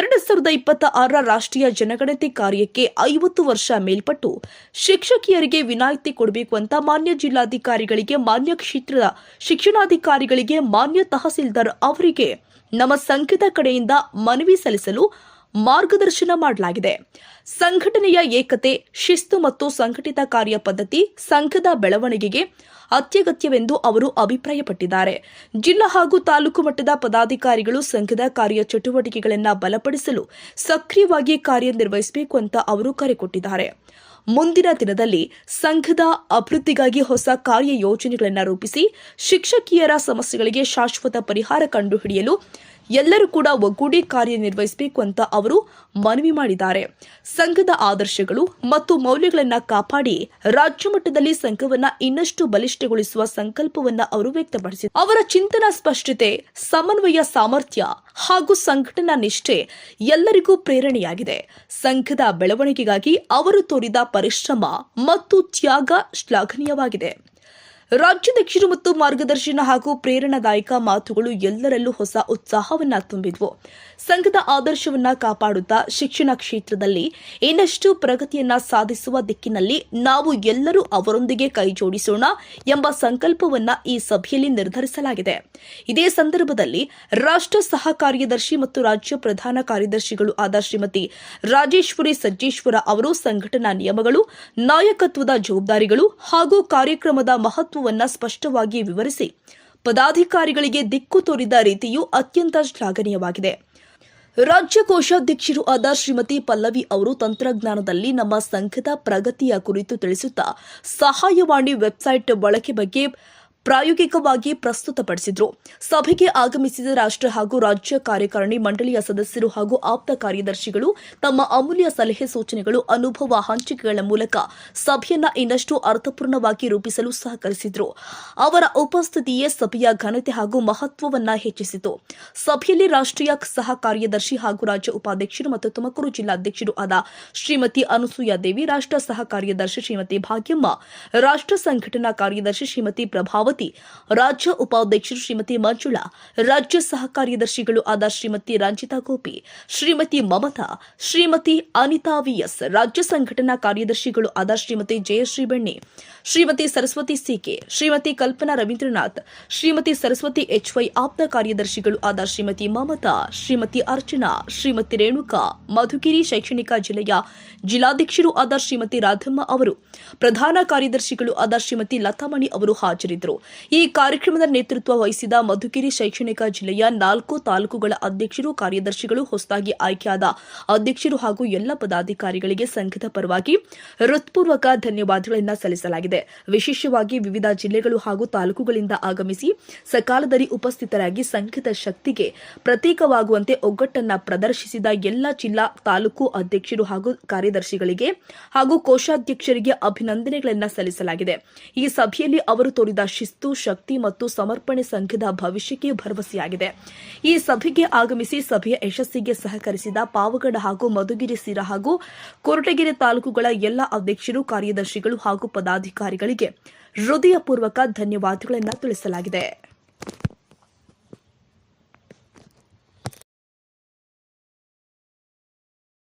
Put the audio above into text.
2026 ರಾಷ್ಟ್ರೀಯ ಜನಗಣತಿ ಕಾರ್ಯಕ್ಕೆ 50 ವರ್ಷ ಮೇಲ್ಪಟ್ಟು ಶಿಕ್ಷಕಿಯರಿಗೆ ವಿನಾಯಿತಿ ಕೊಡಬೇಕು ಅಂತ ಮಾನ್ಯ ಜಿಲ್ಲಾಧಿಕಾರಿಗಳಿಗೆ, ಮಾನ್ಯ ಕ್ಷೇತ್ರದ ಶಿಕ್ಷಣಾಧಿಕಾರಿಗಳಿಗೆ, ಮಾನ್ಯ ತಹಸೀಲ್ದಾರ್ ಅವರಿಗೆ ನಮ್ಮ ಸಂಘದ ಕಡೆಯಿಂದ ಮನವಿ ಸಲ್ಲಿಸಲು ಮಾರ್ಗದರ್ಶನ ಮಾಡಲಾಗಿದೆ. ಸಂಘಟನೆಯ ಏಕತೆ, ಶಿಸ್ತು ಮತ್ತು ಸಂಘಟಿತ ಕಾರ್ಯ ಪದ್ಧತಿ ಸಂಘದ ಬೆಳವಣಿಗೆಗೆ ಅತ್ಯಗತ್ಯವೆಂದು ಅವರು ಅಭಿಪ್ರಾಯಪಟ್ಟಿದ್ದಾರೆ. ಜಿಲ್ಲಾ ಹಾಗೂ ತಾಲೂಕು ಮಟ್ಟದ ಪದಾಧಿಕಾರಿಗಳು ಸಂಘದ ಕಾರ್ಯ ಚಟುವಟಿಕೆಗಳನ್ನು ಬಲಪಡಿಸಲು ಸಕ್ರಿಯವಾಗಿ ಕಾರ್ಯನಿರ್ವಹಿಸಬೇಕು ಅಂತ ಅವರು ಕರೆ ಕೊಟ್ಟಿದ್ದಾರೆ. ಮುಂದಿನ ದಿನದಲ್ಲಿ ಸಂಘದ ಅಭಿವೃದ್ಧಿಗಾಗಿ ಹೊಸ ಕಾರ್ಯ ಯೋಜನೆಗಳನ್ನು ರೂಪಿಸಿ ಶಿಕ್ಷಕಿಯರ ಸಮಸ್ಯೆಗಳಿಗೆ ಶಾಶ್ವತ ಪರಿಹಾರ ಕಂಡುಹಿಡಿಯಲು ಎಲ್ಲರೂ ಕೂಡ ಒಗ್ಗೂಡಿ ಕಾರ್ಯನಿರ್ವಹಿಸಬೇಕು ಅಂತ ಅವರು ಮನವಿ ಮಾಡಿದ್ದಾರೆ. ಸಂಘದ ಆದರ್ಶಗಳು ಮತ್ತು ಮೌಲ್ಯಗಳನ್ನು ಕಾಪಾಡಿ ರಾಜ್ಯ ಮಟ್ಟದಲ್ಲಿ ಸಂಘವನ್ನು ಇನ್ನಷ್ಟು ಬಲಿಷ್ಠಗೊಳಿಸುವ ಸಂಕಲ್ಪವನ್ನು ಅವರು ವ್ಯಕ್ತಪಡಿಸಿದರು. ಅವರ ಚಿಂತನಾ ಸ್ಪಷ್ಟತೆ, ಸಮನ್ವಯ ಸಾಮರ್ಥ್ಯ ಹಾಗೂ ಸಂಘಟನಾ ನಿಷ್ಠೆ ಎಲ್ಲರಿಗೂ ಪ್ರೇರಣೆಯಾಗಿದೆ. ಸಂಘದ ಬೆಳವಣಿಗೆಗಾಗಿ ಅವರು ತೋರಿದ ಪರಿಶ್ರಮ ಮತ್ತು ತ್ಯಾಗ ಶ್ಲಾಘನೀಯವಾಗಿದೆ. ರಾಜ್ಯಾಧ್ಯಕ್ಷರು ಮತ್ತು ಮಾರ್ಗದರ್ಶನ ಹಾಗೂ ಪ್ರೇರಣಾದಾಯಕ ಮಾತುಗಳು ಎಲ್ಲರಲ್ಲೂ ಹೊಸ ಉತ್ಸಾಹವನ್ನ ತುಂಬಿದ್ವು. ಸಂಘದ ಆದರ್ಶವನ್ನ ಕಾಪಾಡುತ್ತಾ ಶಿಕ್ಷಣ ಕ್ಷೇತ್ರದಲ್ಲಿ ಇನ್ನಷ್ಟು ಪ್ರಗತಿಯನ್ನ ಸಾಧಿಸುವ ದಿಕ್ಕಿನಲ್ಲಿ ನಾವು ಎಲ್ಲರೂ ಅವರೊಂದಿಗೆ ಕೈಜೋಡಿಸೋಣ ಎಂಬ ಸಂಕಲ್ಪವನ್ನ ಈ ಸಭೆಯಲ್ಲಿ ನಿರ್ಧರಿಸಲಾಗಿದೆ. ಇದೇ ಸಂದರ್ಭದಲ್ಲಿ ರಾಷ್ಟ್ರ ಸಹ ಕಾರ್ಯದರ್ಶಿ ಮತ್ತು ರಾಜ್ಯ ಪ್ರಧಾನ ಕಾರ್ಯದರ್ಶಿಗಳು ಆದ ಶ್ರೀಮತಿ ರಾಜೇಶ್ವರಿ ಸಜ್ಜೇಶ್ವರ ಅವರು ಸಂಘಟನಾ ನಿಯಮಗಳು, ನಾಯಕತ್ವದ ಜವಾಬ್ದಾರಿಗಳು ಹಾಗೂ ಕಾರ್ಯಕ್ರಮದ ಮಹತ್ವ ಸ್ಪಷ್ಟವಾಗಿ ವಿವರಿಸಿ ಪದಾಧಿಕಾರಿಗಳಿಗೆ ದಿಕ್ಕು ತೋರಿದ ರೀತಿಯು ಅತ್ಯಂತ ಶ್ಲಾಘನೀಯವಾಗಿದೆ. ರಾಜ್ಯ ಕೋಶಾಧ್ಯಕ್ಷರು ಆದ ಶ್ರೀಮತಿ ಪಲ್ಲವಿ ಅವರು ತಂತ್ರಜ್ಞಾನದಲ್ಲಿ ನಮ್ಮ ಸಂಘದ ಪ್ರಗತಿಯ ಕುರಿತು ತಿಳಿಸುತ್ತಾ ಸಹಾಯವಾಣಿ ವೆಬ್ಸೈಟ್ ಬಳಕೆ ಬಗ್ಗೆ ಪ್ರಾಯೋಗಿಕವಾಗಿ ಪ್ರಸ್ತುತಪಡಿಸಿದರು. ಸಭೆಗೆ ಆಗಮಿಸಿದ ರಾಷ್ಟ್ರ ಹಾಗೂ ರಾಜ್ಯ ಕಾರ್ಯಕಾರಿಣಿ ಮಂಡಳಿಯ ಸದಸ್ಯರು ಹಾಗೂ ಆಪ್ತ ಕಾರ್ಯದರ್ಶಿಗಳು ತಮ್ಮ ಅಮೂಲ್ಯ ಸಲಹೆ ಸೂಚನೆಗಳು, ಅನುಭವ ಹಂಚಿಕೆಗಳ ಮೂಲಕ ಸಭೆಯನ್ನ ಇನ್ನಷ್ಟು ಅರ್ಥಪೂರ್ಣವಾಗಿ ರೂಪಿಸಲು ಸಹಕರಿಸಿದರು. ಅವರ ಉಪಸ್ಥಿತಿಯೇ ಸಭೆಯ ಘನತೆ ಹಾಗೂ ಮಹತ್ವವನ್ನ ಹೆಚ್ಚಿಸಿತು. ಸಭೆಯಲ್ಲಿ ರಾಷ್ಟ್ರೀಯ ಸಹ ಕಾರ್ಯದರ್ಶಿ ಹಾಗೂ ರಾಜ್ಯ ಉಪಾಧ್ಯಕ್ಷರು ಮತ್ತು ತುಮಕೂರು ಜಿಲ್ಲಾಧ್ಯಕ್ಷರು ಆದ ಶ್ರೀಮತಿ ಅನುಸೂಯ ದೇವಿ, ರಾಷ್ಟ್ರ ಸಹ ಕಾರ್ಯದರ್ಶಿ ಶ್ರೀಮತಿ ಭಾಗ್ಯಮ್ಮ, ರಾಷ್ಟ್ರ ಸಂಘಟನಾ ಕಾರ್ಯದರ್ಶಿ ಶ್ರೀಮತಿ ಪ್ರಭಾವತಿ, ರಾಜ್ಯ ಉಪಾಧ್ಯಕ್ಷರು ಶ್ರೀಮತಿ ಮಂಜುಳಾ, ರಾಜ್ಯ ಸಹ ಕಾರ್ಯದರ್ಶಿಗಳು ಆದ ಶ್ರೀಮತಿ ರಂಜಿತಾ ಗೋಪಿ, ಶ್ರೀಮತಿ ಮಮತಾ, ಶ್ರೀಮತಿ ಅನಿತಾ ವಿಎಸ್, ರಾಜ್ಯ ಸಂಘಟನಾ ಕಾರ್ಯದರ್ಶಿಗಳು ಆದ ಶ್ರೀಮತಿ ಜಯಶ್ರೀ ಬೆಣ್ಣೆ, ಶ್ರೀಮತಿ ಸರಸ್ವತಿ ಸಿಕೆ, ಶ್ರೀಮತಿ ಕಲ್ಪನಾ ರವೀಂದ್ರನಾಥ್, ಶ್ರೀಮತಿ ಸರಸ್ವತಿ ಎಚ್ವೈ, ಆಪ್ತ ಕಾರ್ಯದರ್ಶಿಗಳು ಆದ ಶ್ರೀಮತಿ ಮಮತಾ, ಶ್ರೀಮತಿ ಅರ್ಚನಾ, ಶ್ರೀಮತಿ ರೇಣುಕಾ, ಮಧುಗಿರಿ ಶೈಕ್ಷಣಿಕ ಜಿಲ್ಲೆಯ ಜಿಲ್ಲಾಧ್ಯಕ್ಷರು ಆದ ಶ್ರೀಮತಿ ರಾಧಮ್ಮ ಅವರು, ಪ್ರಧಾನ ಕಾರ್ಯದರ್ಶಿಗಳು ಆದ ಶ್ರೀಮತಿ ಲತಾಮಣಿ ಅವರು ಹಾಜರಿದ್ದರು. ಈ ಕಾರ್ಯಕ್ರಮದ ನೇತೃತ್ವ ವಹಿಸಿದ ಮಧುಗಿರಿ ಶೈಕ್ಷಣಿಕ ಜಿಲ್ಲೆಯ 4 ತಾಲೂಕುಗಳ ಅಧ್ಯಕ್ಷರು, ಕಾರ್ಯದರ್ಶಿಗಳು, ಹೊಸದಾಗಿ ಆಯ್ಕೆಯಾದ ಅಧ್ಯಕ್ಷರು ಹಾಗೂ ಎಲ್ಲ ಪದಾಧಿಕಾರಿಗಳಿಗೆ ಸಂಘದ ಪರವಾಗಿ ಹೃತ್ಪೂರ್ವಕ ಧನ್ಯವಾದಗಳನ್ನು ಸಲ್ಲಿಸಲಾಗಿದೆ. ವಿಶೇಷವಾಗಿ ವಿವಿಧ ಜಿಲ್ಲೆಗಳು ಹಾಗೂ ತಾಲೂಕುಗಳಿಂದ ಆಗಮಿಸಿ ಸಕಾಲದಲ್ಲಿ ಉಪಸ್ಥಿತರಾಗಿ ಸಂಘದ ಶಕ್ತಿಗೆ ಪ್ರತೀಕವಾಗುವಂತೆ ಒಗ್ಗಟ್ಟನ್ನು ಪ್ರದರ್ಶಿಸಿದ ಎಲ್ಲ ಜಿಲ್ಲಾ, ತಾಲೂಕು ಅಧ್ಯಕ್ಷರು ಹಾಗೂ ಕಾರ್ಯದರ್ಶಿಗಳಿಗೆ ಹಾಗೂ ಕೋಶಾಧ್ಯಕ್ಷರಿಗೆ ಅಭಿನಂದನೆಗಳನ್ನು ಸಲ್ಲಿಸಲಾಗಿದೆ. ಈ ಸಭೆಯಲ್ಲಿ ಅವರು ತೋರಿದ ಶಿಸ್ತು, ಶಕ್ತಿ ಮತ್ತು ಸಮರ್ಪಣೆ ಸಂಘದ ಭವಿಷ್ಯಕ್ಕೆ ಭರವಸೆಯಾಗಿದೆ. ಈ ಸಭೆಗೆ ಆಗಮಿಸಿ ಸಭೆಯ ಯಶಸ್ಸಿಗೆ ಸಹಕರಿಸಿದ ಪಾವಗಡ ಹಾಗೂ ಮಧುಗಿರಿ, ಸಿರಾ ಹಾಗೂ ಕೊರಟಗೆರೆ ತಾಲೂಕುಗಳ ಎಲ್ಲ ಅಧ್ಯಕ್ಷರು, ಕಾರ್ಯದರ್ಶಿಗಳು ಹಾಗೂ ಪದಾಧಿಕಾರಿಗಳಿಗೆ ಹೃದಯಪೂರ್ವಕ ಧನ್ಯವಾದಗಳನ್ನು ತಿಳಿಸಲಾಗಿದೆ.